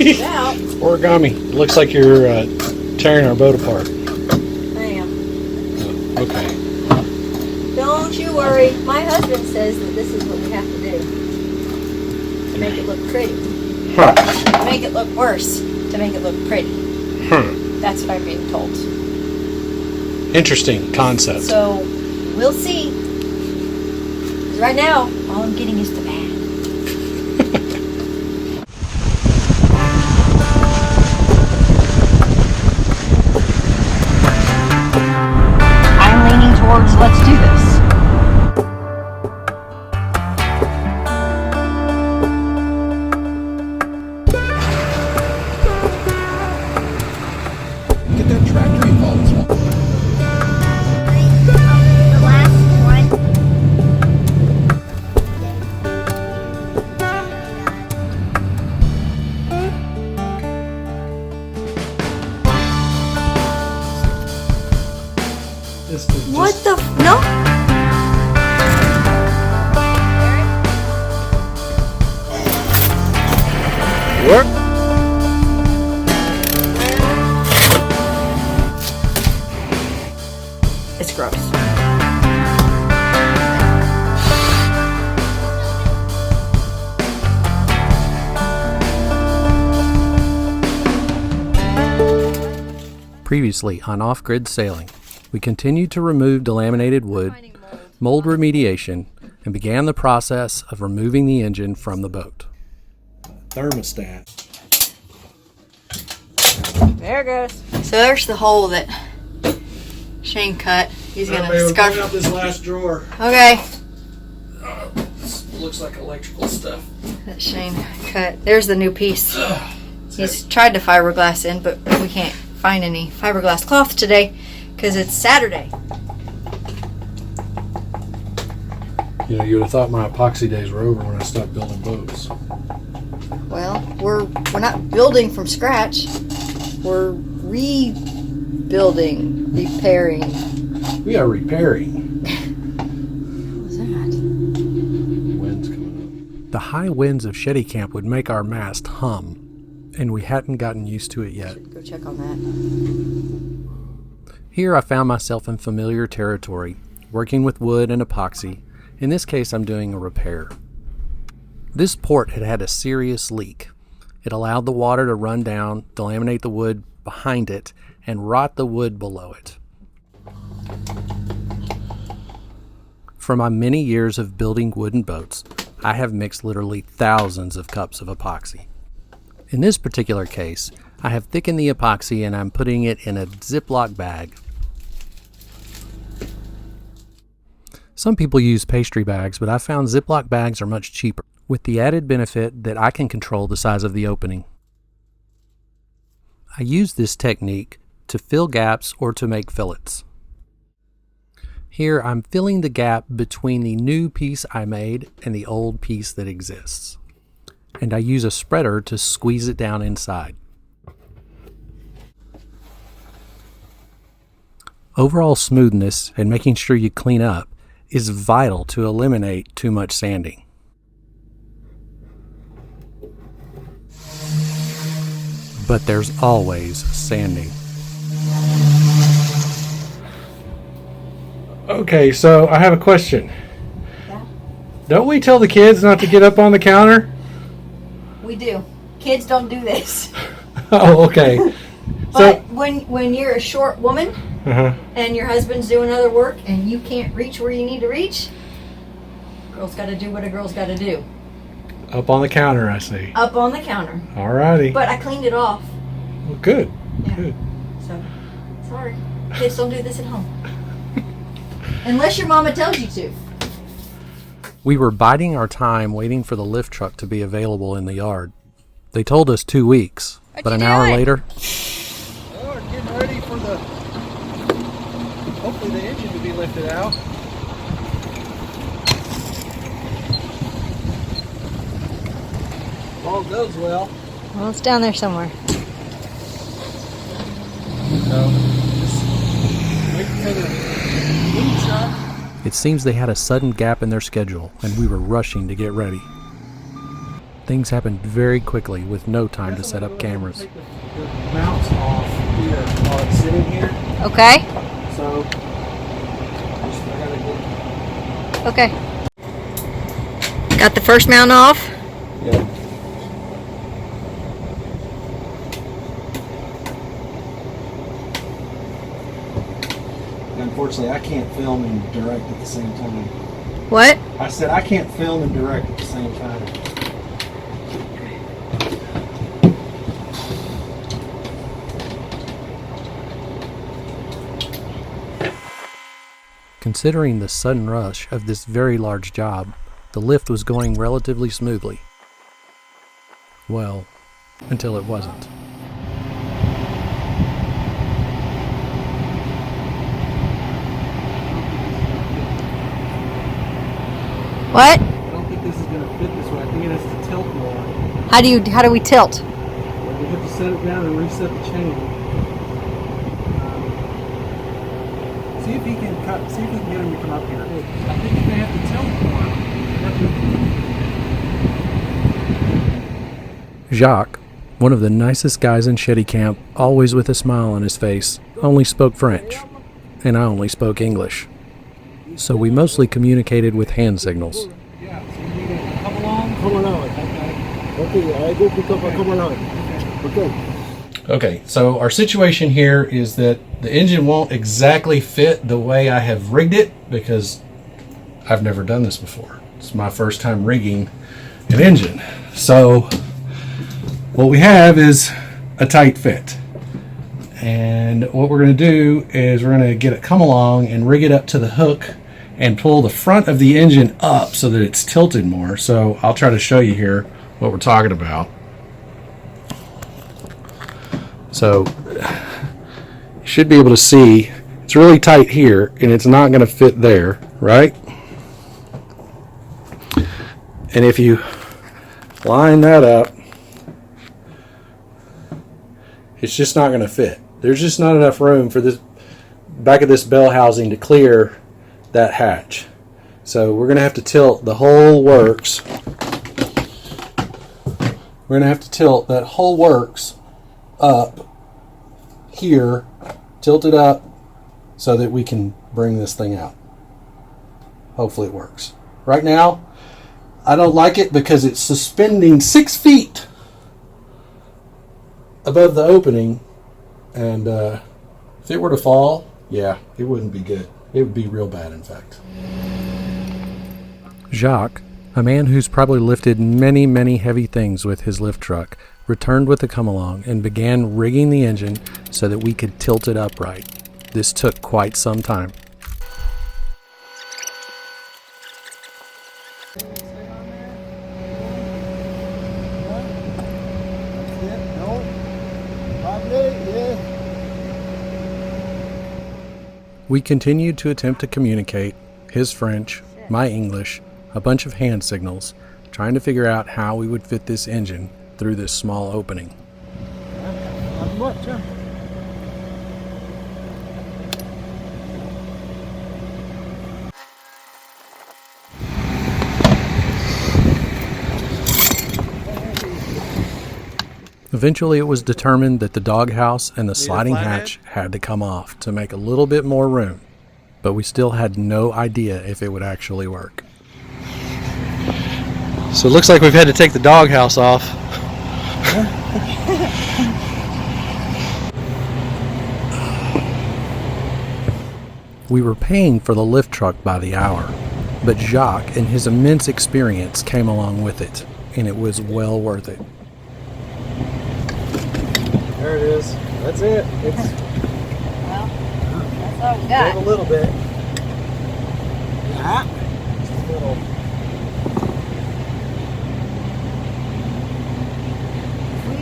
Out. Origami. It looks like you're tearing our boat apart. I am. Oh, okay. Don't you worry. My husband says that this is what we have to do to make it look pretty. Huh. To make it look worse. To make it look pretty. That's what I'm being told. Interesting concept. So we'll see. 'Cause right now, all I'm getting is the bad. I'm leaning towards let's do this. Get that tractor involved as well. The last one. This is What just, the no? work. It's gross. Previously on Off-Grid Sailing, we continued to remove delaminated wood, mold remediation, and began the process of removing the engine from the boat. Thermostat. There it goes. So there's the hole that Shane cut. He's gonna scarf. Out this last drawer. Okay. Looks like electrical stuff. That Shane cut. There's the new piece. He's tried to fiberglass in, but we can't find any fiberglass cloth today because it's Saturday. You know, you would have thought my epoxy days were over when I stopped building boats. Well, we're not building from scratch. We're rebuilding, repairing. We are repairing. What was that? Wind's coming The high winds of Shetty Camp would make our mast hum, and we hadn't gotten used to it yet. Go check on that. Here I found myself in familiar territory, working with wood and epoxy. In this case, I'm doing a repair. This port had had a serious leak. It allowed the water to run down, delaminate the wood behind it, and rot the wood below it. For my many years of building wooden boats, I have mixed literally thousands of cups of epoxy. In this particular case, I have thickened the epoxy and I'm putting it in a Ziploc bag. Some people use pastry bags, but I found Ziploc bags are much cheaper, with the added benefit that I can control the size of the opening. I use this technique to fill gaps or to make fillets. Here I'm filling the gap between the new piece I made and the old piece that exists. And I use a spreader to squeeze it down inside. Overall smoothness and making sure you clean up is vital to eliminate too much sanding. But there's always sanding. Okay, so I have a question. Yeah. Don't we tell the kids not to get up on the counter? We do. Kids don't do this. Oh, okay. But when you're a short woman Uh-huh. and your husband's doing other work and you can't reach where you need to reach, girl's got to do what a girl's got to do. Up on the counter, I see. Up on the counter. Alrighty. But I cleaned it off. Well, good. Yeah. Good. So, sorry. Kids don't do this at home. Unless your mama tells you to. We were biding our time waiting for the lift truck to be available in the yard. They told us 2 weeks, but an hour later, Well, we're getting ready for hopefully the engine to be lifted out. If all goes well. Well, it's down there somewhere. So, just waiting for the wind truck. it seems they had a sudden gap in their schedule and we were rushing to get ready. Things happened very quickly with no time to set up cameras. Take the mounts off here while it's sitting here. Okay. So, I gotta Okay. Got the first mount off. get. Yeah. Unfortunately, I can't film and direct at the same time. What? I said I can't film and direct at the same time. Considering the sudden rush of this very large job, the lift was going relatively smoothly. Well, until it wasn't. What? I don't think this is going to fit this way. I think it has to tilt more. How do we tilt? We have to set it down and reset the chain. See if he can cut. See if we can get him to come up here. I think you're going to have to tilt more. Jacques, one of the nicest guys in Shetty Camp, always with a smile on his face, only spoke French, and I only spoke English. So we mostly communicated with hand signals. Yeah, so you need to come along. Come along. Okay, I go pick up a come along. Okay. Okay, so our situation here is that the engine won't exactly fit the way I have rigged it because I've never done this before. It's my first time rigging an engine. So what we have is a tight fit. And what we're going to do is we're going to get it come along and rig it up to the hook and pull the front of the engine up so that it's tilted more. So I'll try to show you here what we're talking about. So you should be able to see it's really tight here and it's not going to fit there, right? And if you line that up, it's just not going to fit. There's just not enough room for this back of this bell housing to clear that hatch. So we're going to have to tilt the whole works. We're going to have to tilt that whole works up here, tilt it up so that we can bring this thing out. Hopefully it works. Right now, I don't like it because it's suspending 6 feet above the opening, and if it were to fall, yeah, it wouldn't be good. It would be real bad, in fact. Jacques, a man who's probably lifted many, many heavy things with his lift truck, returned with the come-along and began rigging the engine so that we could tilt it upright. This took quite some time. We continued to attempt to communicate, his French, my English, a bunch of hand signals, trying to figure out how we would fit this engine through this small opening. Eventually it was determined that the doghouse and the sliding hatch had to come off to make a little bit more room, but we still had no idea if it would actually work. So it looks like we've had to take the doghouse off. We were paying for the lift truck by the hour, but Jacques and his immense experience came along with it, and it was well worth it. There it is. That's it. It's Well, that's all we a got. little bit. Yeah. Just a little. If we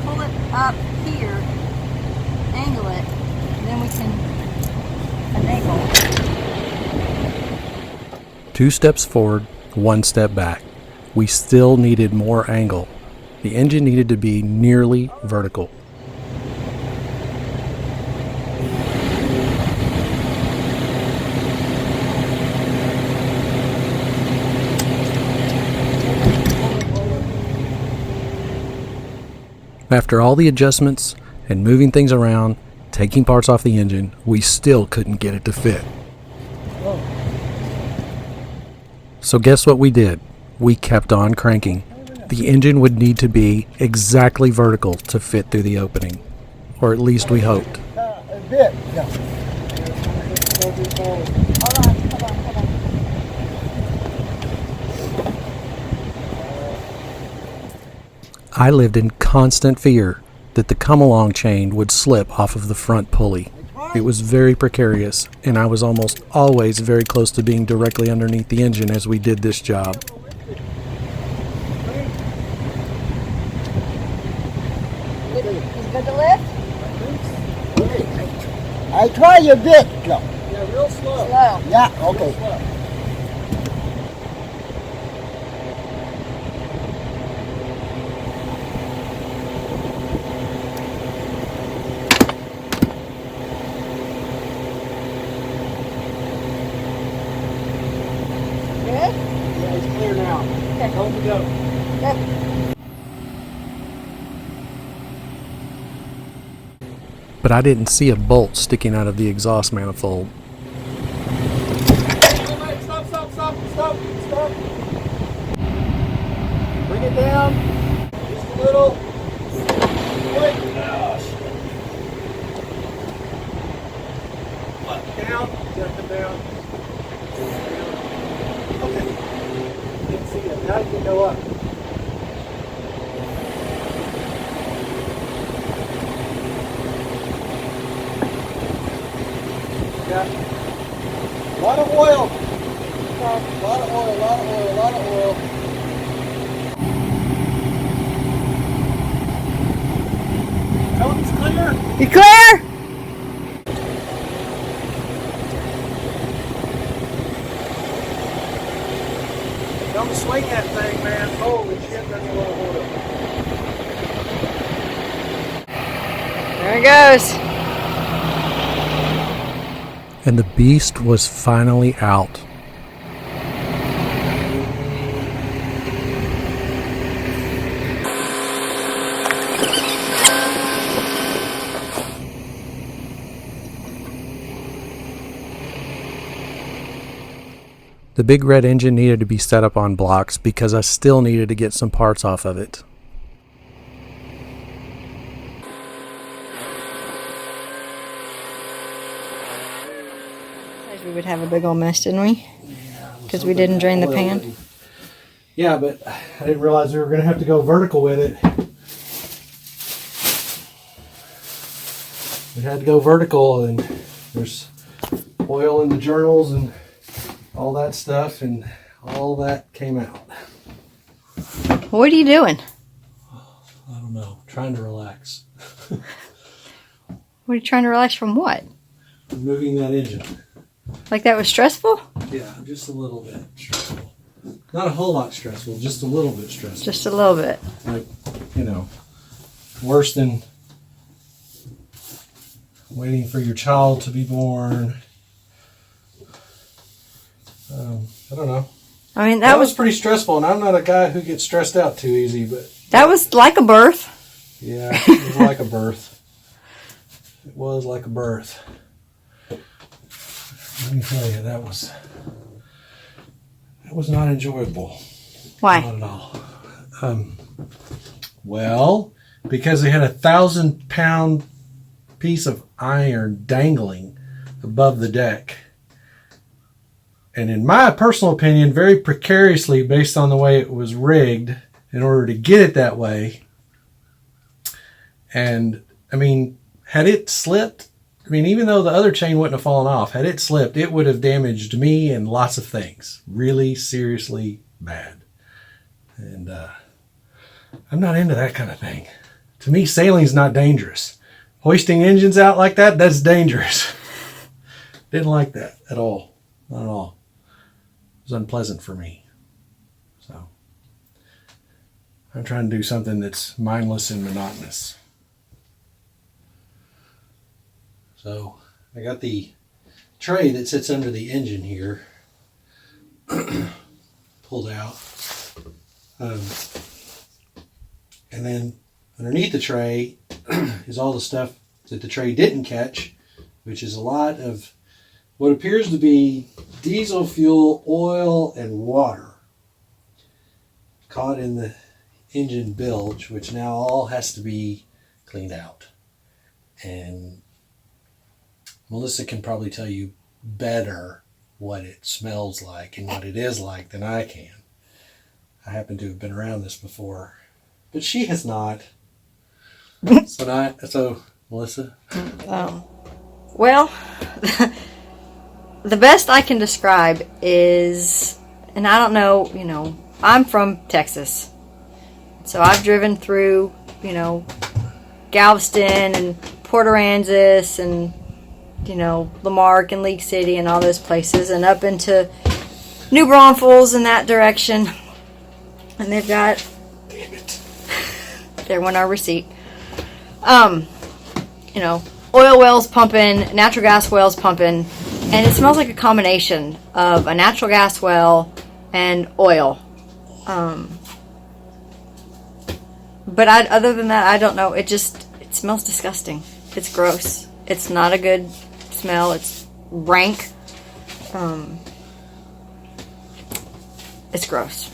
pull it up here, angle it, then we can enable. 2 steps forward, 1 step back. We still needed more angle. The engine needed to be nearly vertical. After all the adjustments and moving things around, taking parts off the engine, we still couldn't get it to fit. So guess what we did? We kept on cranking. The engine would need to be exactly vertical to fit through the opening, or at least we hoped. A bit. Yeah. I lived in constant fear that the come-along chain would slip off of the front pulley. It was very precarious, and I was almost always very close to being directly underneath the engine as we did this job. Is good to lift? I try a bit. Yeah. Yeah, real slow. Yeah, okay. Good? Yeah, it's clear now. Okay. Home we go. Good. But I didn't see a bolt sticking out of the exhaust manifold. Stop. Bring it down. Just a little. Wait. Down. Gotta come down. Okay. Didn't see it. Now you can go up. Yeah. A lot of oil. A lot of oil. Tell him it's clear. You clear? Don't swing that thing, man. Holy shit, there's a lot of oil. There it goes. And the beast was finally out. The big red engine needed to be set up on blocks because I still needed to get some parts off of it. We would have a big old mess, didn't we? Because we didn't drain the pan. Yeah, but I didn't realize we were going to have to go vertical with it. We had to go vertical, and there's oil in the journals and all that stuff, and all that came out. What are you doing? I don't know. Trying to relax. What are you trying to relax from what? Moving that engine. Like that was stressful? Yeah, just a little bit stressful. Not a whole lot stressful, just a little bit stressful. Just a little bit. Like, worse than waiting for your child to be born. I don't know. I mean, That was pretty stressful, and I'm not a guy who gets stressed out too easy, but that was like a birth. yeah, it was like a birth. It was like a birth. Let me tell you, that was not enjoyable. Why? Not at all. Well, because they had a 1,000-pound piece of iron dangling above the deck. And in my personal opinion, very precariously based on the way it was rigged in order to get it that way. And, I mean, had it slipped, even though the other chain wouldn't have fallen off, had it slipped, it would have damaged me and lots of things. Really seriously bad. And I'm not into that kind of thing. To me, sailing's not dangerous. Hoisting engines out like that, that's dangerous. Didn't like that at all. Not at all. It was unpleasant for me. So I'm trying to do something that's mindless and monotonous. So I got the tray that sits under the engine here pulled out. And then Underneath the tray is all the stuff that the tray didn't catch, which is a lot of what appears to be diesel fuel, oil, and water caught in the engine bilge, which now all has to be cleaned out. And Melissa can probably tell you better what it smells like and what it is like than I can. I happen to have been around this before, but she has not. So Melissa? Well, the best I can describe is, and I don't know, I'm from Texas. So I've driven through, Galveston and Port Aransas and, Lamarck and League City and all those places and up into New Braunfels in that direction. And they've got, Damn it. there went our receipt. Oil wells pumping, natural gas wells pumping, and it smells like a combination of a natural gas well and oil. But other than that, I don't know. It smells disgusting. It's gross. It's not a good smell. It's rank. It's gross.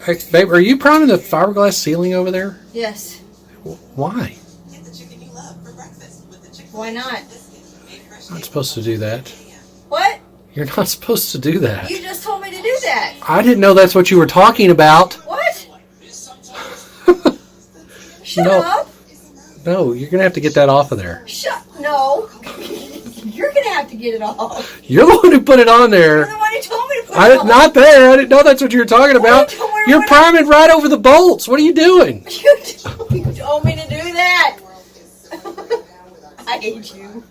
Hey, babe, are you priming the fiberglass ceiling over there? Yes. Why? Why not? You're not supposed to do that. What? You're not supposed to do that. You just told me to do that. I didn't know that's what you were talking about. What? Shut No. up. No, you're going to have to get that off of there. No. You're going to have to get it off. You're the one who put it on there. You're the one who told me to put it on. Not there. I didn't know that's what you were talking about. You're priming right over the bolts. What are you doing? You told me to do that. I hate you.